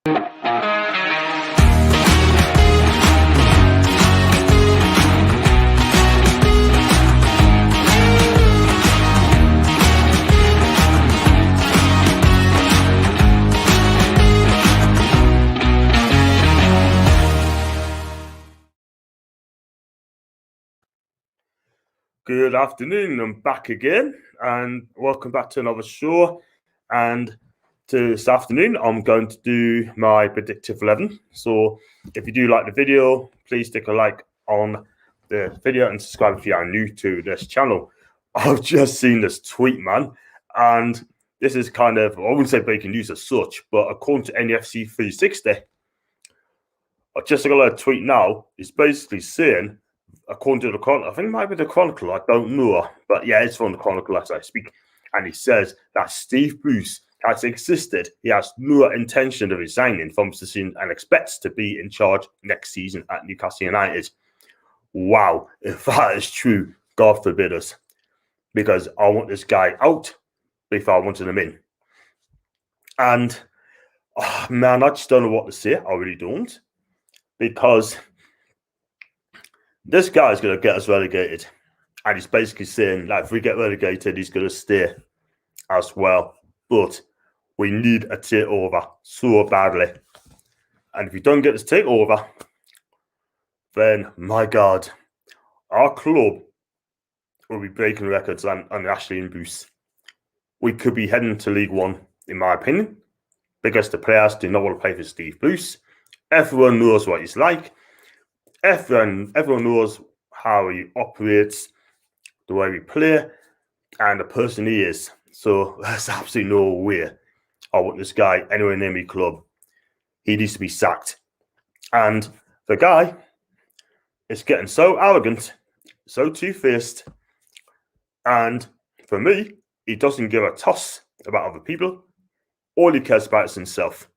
Good afternoon. I'm back again, and welcome back to another show. And this afternoon, I'm going to do my predictive 11. So if you do like the video, please stick a like on the video and subscribe if you are new to this channel. I've just seen this tweet, man, and this is kind of, I wouldn't say breaking news as such, but according to NFC 360, I just got a tweet now. It's basically saying, according to the Chronicle, I think it might be the Chronicle, I don't know. But yeah, it's from the Chronicle as I speak. And he says that Steve Bruce has insisted he has no intention of resigning from his position and expects to be in charge next season at Newcastle United. Wow, if that is true, God forbid us. Because I want this guy out before I wanted him in. And, oh, man, I just don't know what to say. I really don't. Because this guy is going to get us relegated. And he's basically saying, like, if we get relegated, he's going to stay as well. But we need a takeover so badly. And if we don't get this takeover, then, my God, our club will be breaking records on Ashley and Bruce. We could be heading to League One, in my opinion, because the players do not want to play for Steve Bruce. Everyone knows what he's like. Everyone knows how he operates, the way we play, and the person he is. So there's absolutely no way I want this guy anywhere near my club. He needs to be sacked. And the guy is getting so arrogant, so two-faced, and for me, he doesn't give a toss about other people. All he cares about is himself.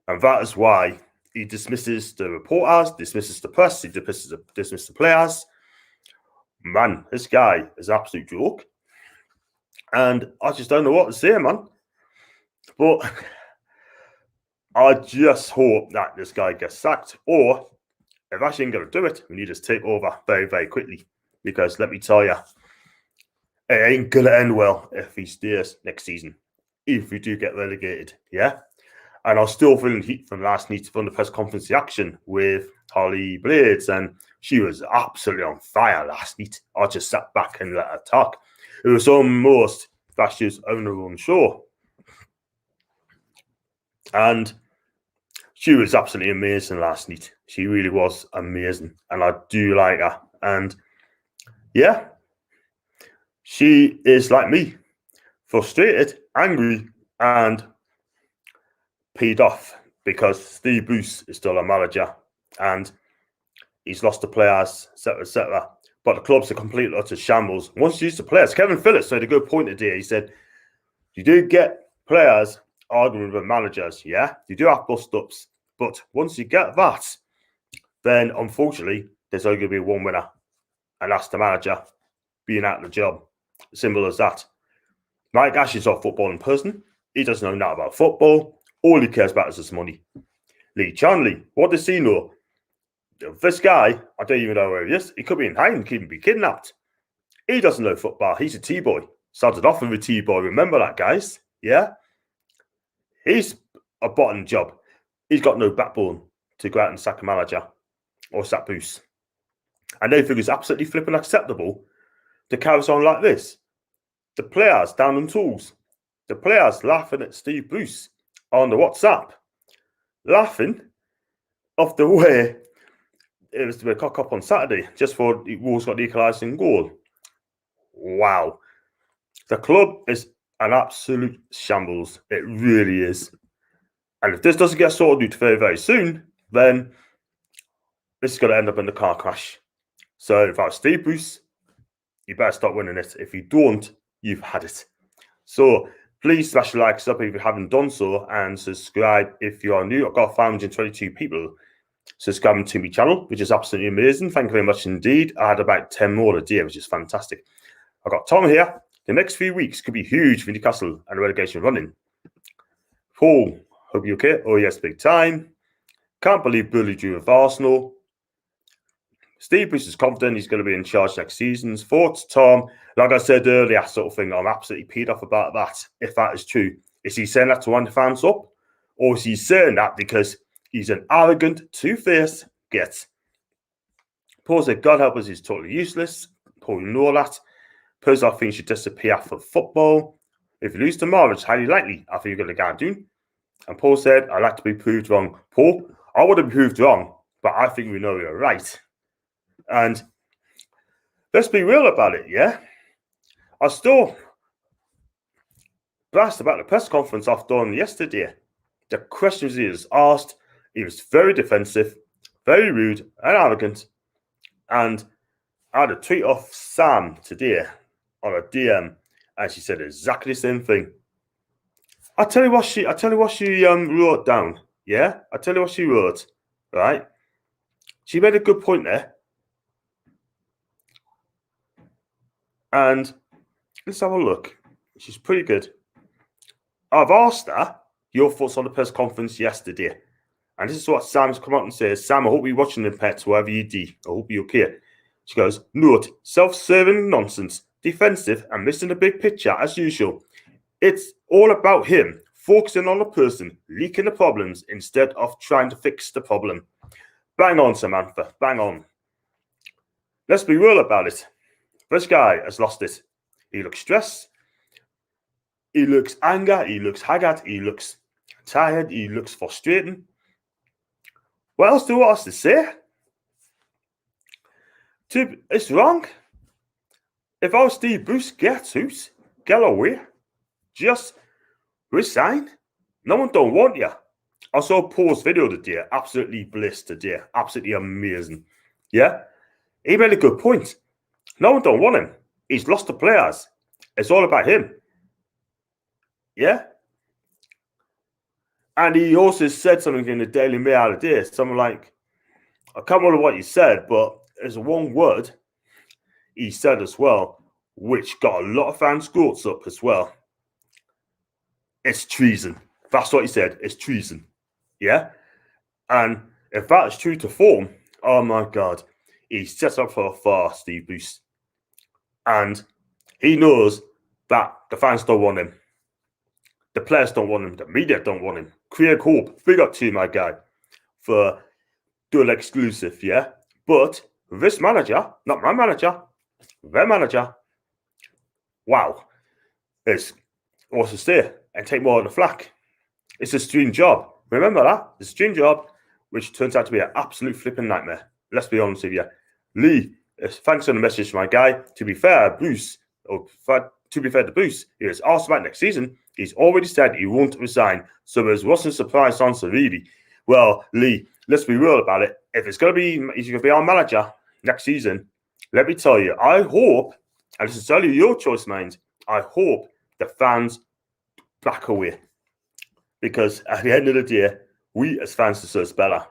And that is why he dismisses the reporters, dismisses the press, he dismisses the players. Man, this guy is an absolute joke. And I just don't know what to say, man. But I just hope that this guy gets sacked. Or if Ash ain't going to do it, we need to take over very, very quickly. Because let me tell you, it ain't going to end well if he stays next season. If we do get relegated, yeah? And I was still feeling heat from last night from the press conference reaction with Holly Blades, and she was absolutely on fire last night. I just sat back and let her talk. It was almost that she was on her own show. And she was absolutely amazing last night. She really was amazing. And I do like her. And yeah, she is like me, frustrated, angry, and peed off because Steve Bruce is still a manager and he's lost the players, etc., etc. But the club's a complete utter shambles. Once you use the players, Kevin Phillips made a good point today. He said, you do get players arguing with managers, yeah? You do have bust-ups. But once you get that, then unfortunately, there's only going to be one winner. And that's the manager being out of the job. Simple as that. Mike Ash is a footballing person. He doesn't know nothing about football. All he cares about is his money. Lee Chanley, what does he know? This guy, I don't even know where he is. He could be in hiding, he could even be kidnapped. He doesn't know football. He's a T-boy. Started off with a T-boy. Remember that, guys? Yeah? He's a bottom job. He's got no backbone to go out and sack a manager or sack Bruce. And they think it's absolutely flipping acceptable to carry on like this. The players down on tools. The players laughing at Steve Bruce on the WhatsApp, laughing off the way it was to be a cock up on Saturday, just for Wolves got the equalising goal. Wow. The club is an absolute shambles. It really is. And if this doesn't get sorted out very, very soon, then this is going to end up in the car crash. So if I was Steve Bruce, you better start winning it. If you don't, you've had it. So please smash the likes up if you haven't done so, and subscribe if you are new. I've got 522 people subscribing to my channel, which is absolutely amazing. Thank you very much indeed. I had about 10 more a day, which is fantastic. I've got Tom here. The next few weeks could be huge for Newcastle and relegation running. Paul, Hope you're okay. Oh, yes, big time. Can't believe Bully drew with Arsenal. Steve Bruce is confident he's going to be in charge next season. Thoughts, Tom? Like I said earlier, sort of thing, I'm absolutely peed off about that, if that is true. Is he saying that to wind the fans up? Or is he saying that because he's an arrogant, two-faced git? Paul said, God help us, he's totally useless. Paul, you know that. Personally, I think he should disappear for football. If you lose tomorrow, it's highly likely. I think you're going to get doing. And Paul said, I'd like to be proved wrong. Paul, I would have been proved wrong, but I think we know you're right. And let's be real about it, yeah? I still blast about the press conference I've done yesterday. The questions he was asked, he was very defensive, very rude and arrogant. And I had a tweet off Sam today on a DM, and she said exactly the same thing. I tell you what she wrote down. Yeah, I tell you what she wrote. Right, she made a good point there. And let's have a look. She's pretty good. I've asked her your thoughts on the press conference yesterday, and this is what Sam's come out and says. Sam, I hope you're watching the pets, wherever you do. I hope you're okay. She goes, note, self-serving nonsense, defensive, and missing the big picture as usual. It's all about him, focusing on the person, leaking the problems instead of trying to fix the problem. Bang on, Samantha, bang on. Let's be real about it. This guy has lost it. He looks stressed. He looks anger. He looks haggard. He looks tired. He looks frustrating. What else do you want us to say? It's wrong. If I was Steve Bruce, get away. Just resign. No one don't want you. I saw Paul's video today. Absolutely blissed today. Absolutely amazing. Yeah? He made a good point. No one don't want him. He's lost the players. It's all about him. Yeah? And he also said something in the Daily Mail today. Something like, I can't remember what he said, but there's one word he said as well, which got a lot of fans' throats up as well. It's treason. That's what he said. It's treason. Yeah? And if that is true to form, oh my God, he's set up for a far, Steve Bruce. And he knows that the fans don't want him. The players don't want him. The media don't want him. Craig Hope, big up to you, my guy, for doing exclusive, yeah? But this manager, not my manager, their manager, wow, it's what's to say and take more of the flack. It's a strange job. Remember that? It's a strange job, which turns out to be an absolute flipping nightmare. Let's be honest with you. Lee, thanks for the message, my guy. To be fair, to be fair to Bruce, he was asked about next season. He's already said he won't resign. So it wasn't a surprise answer, really. Well, Lee, let's be real about it. If he's going to be our manager next season, let me tell you, I hope, and this is only your choice, mind, I hope the fans back away. Because at the end of the day, we as fans deserve better.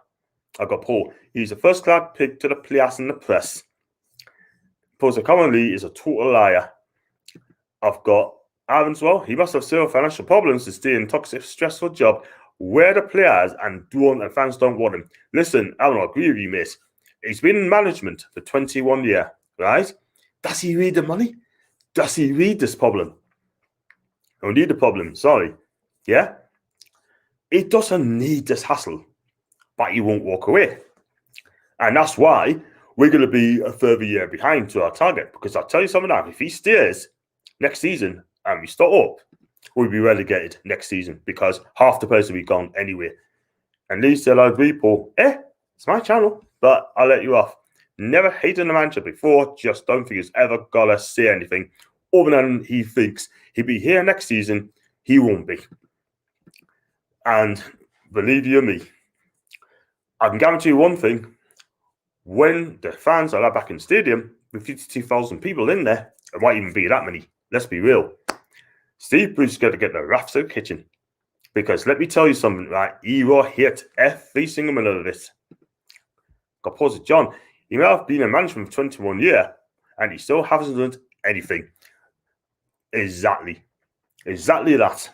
I got Paul. He's a first-class pick to the players and the press. Paul commonly is a total liar. I've got Aaron as well. He must have serious financial problems to stay in a toxic, stressful job where the players and fans don't want him. Listen, Aaron, I agree with you, mate. He's been in management for 21 years, right? Does he read the money? Does he read this problem? I need the problem, sorry. Yeah? He doesn't need this hassle, but he won't walk away. And that's why we're going to be a further year behind to our target. Because I'll tell you something now, if he stays next season and we start up, we'll be relegated next season because half the players will be gone anyway. And Lee said, I agree, Paul. It's my channel, but I'll let you off. Never hated a manager before, just don't think he's ever got to say anything other than he thinks he'll be here next season. He won't be. And believe you me, I can guarantee you one thing. When the fans are back in the stadium with 52,000 people in there, it might even be that many. Let's be real. Steve Bruce is going to get the rafts of the kitchen. Because let me tell you something, right? He will hit every single minute of this. Got pause it, John. He may have been in management for 21 years and he still hasn't done anything. Exactly that.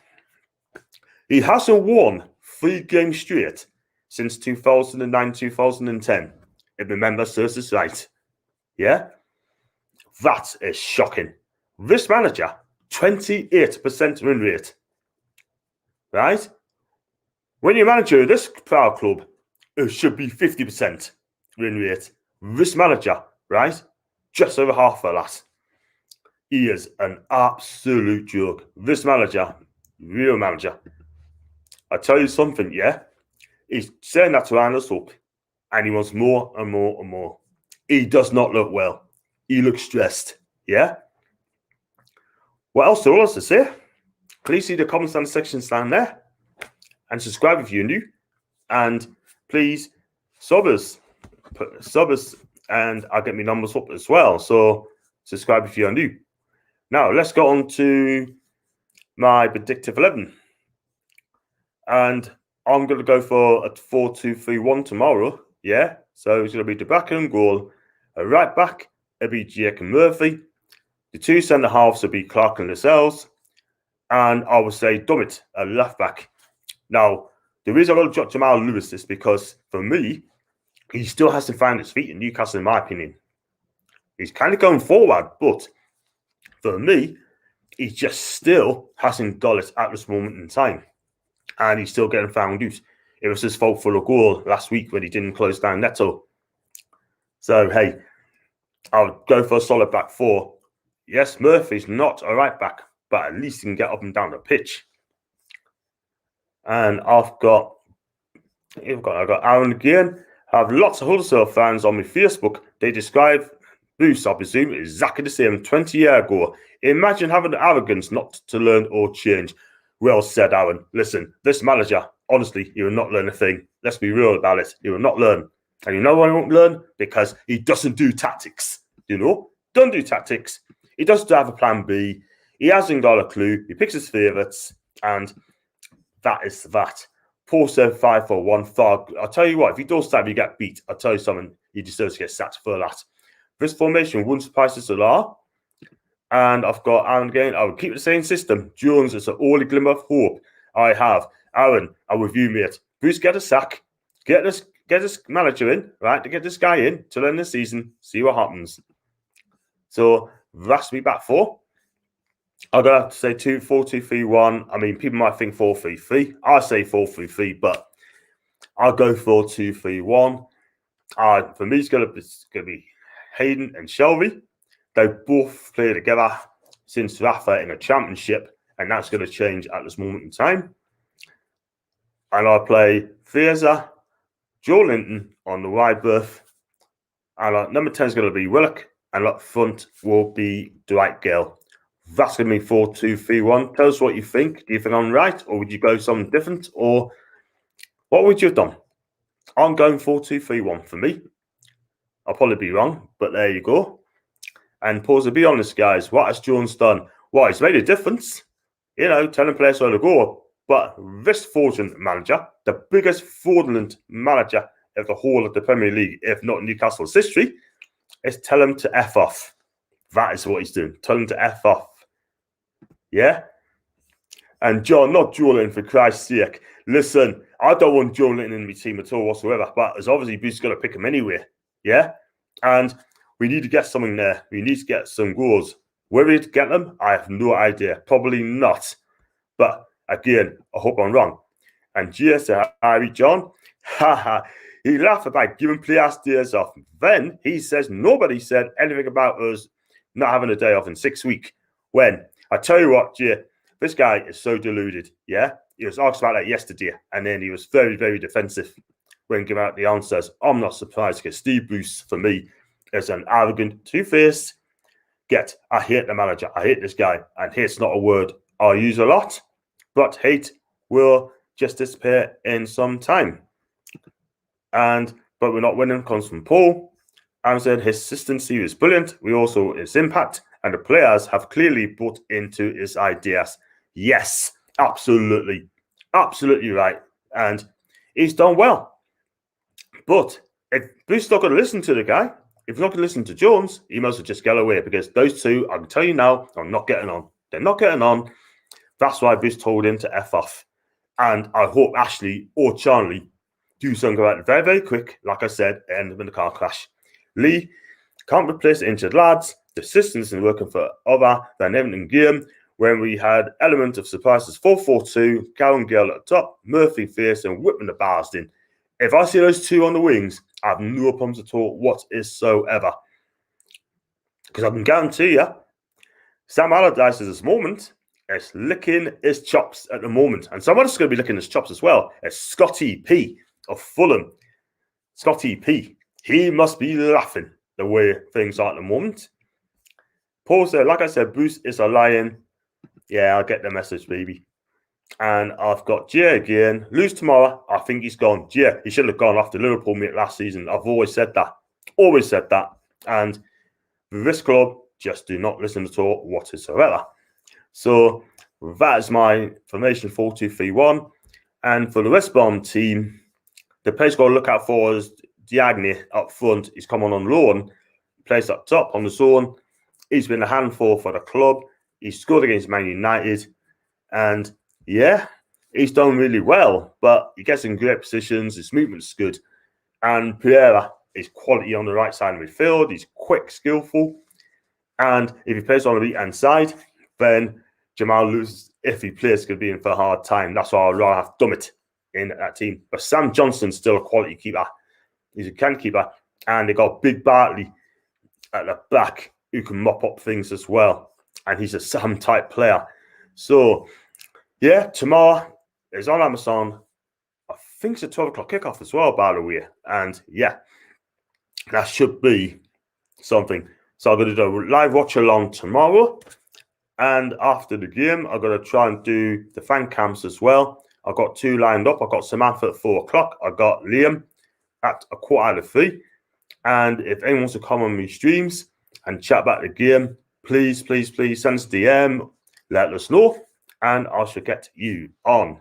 He hasn't won 3 games straight since 2009-2010. If remember serves us right. Yeah? That is shocking. This manager, 28% win rate. Right? When you're manager of this proud club, it should be 50% win rate. This manager, right? Just over half of that. He is an absolute joke. This manager, real manager. I tell you something, yeah? He's saying that to round us up, and he wants more and more and more. He does not look well. He looks stressed, yeah? What else there was to say? Please see the comments down the section down there, and subscribe if you're new, and please sub us, and I'll get my numbers up as well. So subscribe if you're new. Now let's go on to my predictive 11, and I'm going to go for a 4-2-3-1 tomorrow. Yeah, so it's going to be the back and goal, a right back, it'll be Jake and Murphy. The 2 centre halves will be Clark and Lascelles, and I would say Dummett, a left back. Now, the reason I'm going to drop Jamal Lewis is because, for me, he still hasn't found his feet in Newcastle, in my opinion. He's kind of going forward, but for me, he just still hasn't got it at this moment in time. And he's still getting found out. It was his fault for the goal last week when he didn't close down Neto. So, hey, I'll go for a solid back 4. Yes, Murphy's not a right back, but at least he can get up and down the pitch. And I've got Aaron again. I have lots of Huddersfield fans on my Facebook. They describe Boost, I presume, is exactly the same 20 years ago. Imagine having the arrogance not to learn or change. Well said, Aaron. Listen, this manager, honestly, he will not learn a thing. Let's be real about it. He will not learn. And you know why he won't learn? Because he doesn't do tactics. You know? Don't do tactics. He doesn't have a plan B. He hasn't got a clue. He picks his favourites. And that is that. Paul said 5-4-1. Thug. I'll tell you what, if he does that, you get beat. I'll tell you something. He deserves to get sacked for that. This formation wouldn't surprise us a lot. And I've got Aaron again. I will keep the same system. Jones is the only glimmer of hope I have. Aaron, I'm with you, mate. Bruce, get a sack. Get this manager in, right? To get this guy in till the end of the season. See what happens. So that's me back 4. I'm going to have to say 4-2-3-1. I mean, people might think 4-3-3. I say 4-3-3, but I'll go 4-2-3-1. For me, it's going to be Hayden and Shelby. They both play together since Rafa in a championship, and that's going to change at this moment in time. And I'll play Fraser, Joe Linton on the wide berth, and number 10 is going to be Willock, and up front will be Dwight Gale. That's going to be 4-2-3-1. Tell us what you think. Do you think I'm right, or would you go something different, or what would you have done? I'm going 4-2-3-1 for me. I'll probably be wrong, but there you go. And pause to be honest, guys, what has Jones done? Well, he's made a difference, you know, telling players where to go. But this fraudulent manager, the biggest fraudulent manager of the whole of the Premier League, if not Newcastle's history, is tell him to F off. That is what he's doing. Tell him to F off. Yeah? And John, not Joe Linton, for Christ's sake. Listen, I don't want Joe Linton in my team at all whatsoever, but as obviously Bruce going to pick him anyway. Yeah? And we need to get something there. We need to get some goals. Where we get them, I have no idea. Probably not. But again, I hope I'm wrong. And GS said, Harry John, haha, he laughed about giving players days off. Then he says nobody said anything about us not having a day off in 6 weeks. When, I tell you what, Jay, this guy is so deluded, yeah? He was asked about that yesterday, and then he was very, very defensive when giving out the answers. I'm not surprised, because Steve Bruce, for me, is an arrogant, two-faced I hate the manager. I hate this guy. And hate's not a word I use a lot, but hate will just disappear in some time. But we're not winning comes from Paul. I said his consistency is brilliant. We also his impact, and the players have clearly bought into his ideas. Yes, absolutely. Absolutely right. And he's done well. But if Bruce's not going to listen to the guy, if he's not going to listen to Jones, he must just get away, because those two, I can tell you now, are not getting on. They're not getting on. That's why Bruce told him to F off. And I hope Ashley or Charlie do something about it very, very quick. Like I said, end up in the car crash. Lee can't replace the injured lads. The systems are working for other than Everton game when we had element of surprises 4-4-2, Cowan Gale at the top, Murphy fierce and whipping the bars in. If I see those two on the wings, I have no problems at all whatsoever. Because I can guarantee you, Sam Allardyce at this moment is licking his chops at the moment. And someone else is going to be licking his chops as well. It's Scotty P of Fulham. Scotty P. He must be laughing the way things are at the moment. Paul said, like I said, Bruce is a lion. Yeah, I get the message, baby. And I've got Jay again. Lose tomorrow. I think he's gone. Jay, he should have gone after Liverpool mate last season. I've always said that. Always said that. And this club just do not listen at all whatsoever. So that is my formation 4-2-3-1. And for the West Brom team, the place got to look out for is Diagne up front. He's come on loan. Plays up top on the zone. He's been a handful for the club. He scored against Man United. And yeah, he's done really well. But he gets in great positions. His movement's good. And Pereira is quality on the right side of the midfield. He's quick, skillful. And if he plays on the right-hand side, then Jamal loses. If he plays, could be in for a hard time. That's why I'd rather have Dummett in that team. But Sam Johnson's still a quality keeper. He's a can keeper. And they got Big Bartley at the back who can mop up things as well. And he's a Sam type player. So, yeah, tomorrow is on Amazon. I think it's a 12 o'clock kickoff as well, by the way. And yeah, that should be something. So I'm going to do a live watch along tomorrow. And after the game, I'm going to try and do the fan cams as well. I've got two lined up. I've got Samantha at 4 o'clock. I've got Liam at 3:15. And if anyone wants to come on my streams and chat about the game, please, please, please send us a DM. Let us know. And I shall get you on.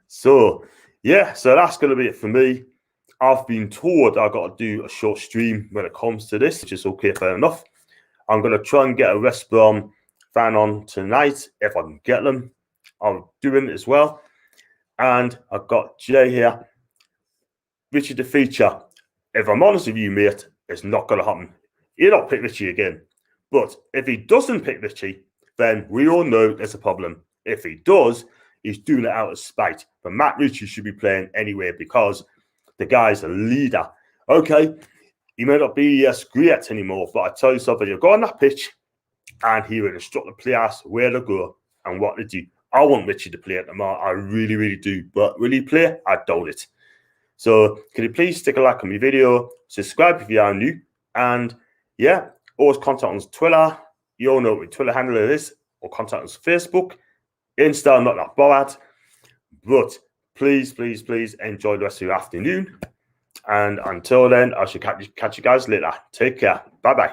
So, yeah, so that's going to be it for me. I've been told I've got to do a short stream when it comes to this, which is okay, fair enough. I'm going to try and get a West Brom fan on tonight if I can get them. I'm doing it as well. And I've got Jay here. Richie the feature. If I'm honest with you, mate, it's not going to happen. He'll not pick Richie again. But if he doesn't pick Richie, then we all know there's a problem. If he does, he's doing it out of spite. But Matt Ritchie should be playing anyway because the guy's a leader. Okay, he may not be great anymore, but I tell you something, you go on that pitch and he will instruct the players where to go and what to do. I want Richie to play at the moment. I really, really do. But will he play? I doubt it. So can you please stick a like on my video, subscribe if you are new, and yeah, always contact us on Twitter. You all know what my Twitter handle is, or contact us on Facebook. Insta, I'm not that bothered. But please, please, please enjoy the rest of your afternoon. And until then, I shall catch you guys later. Take care. Bye-bye.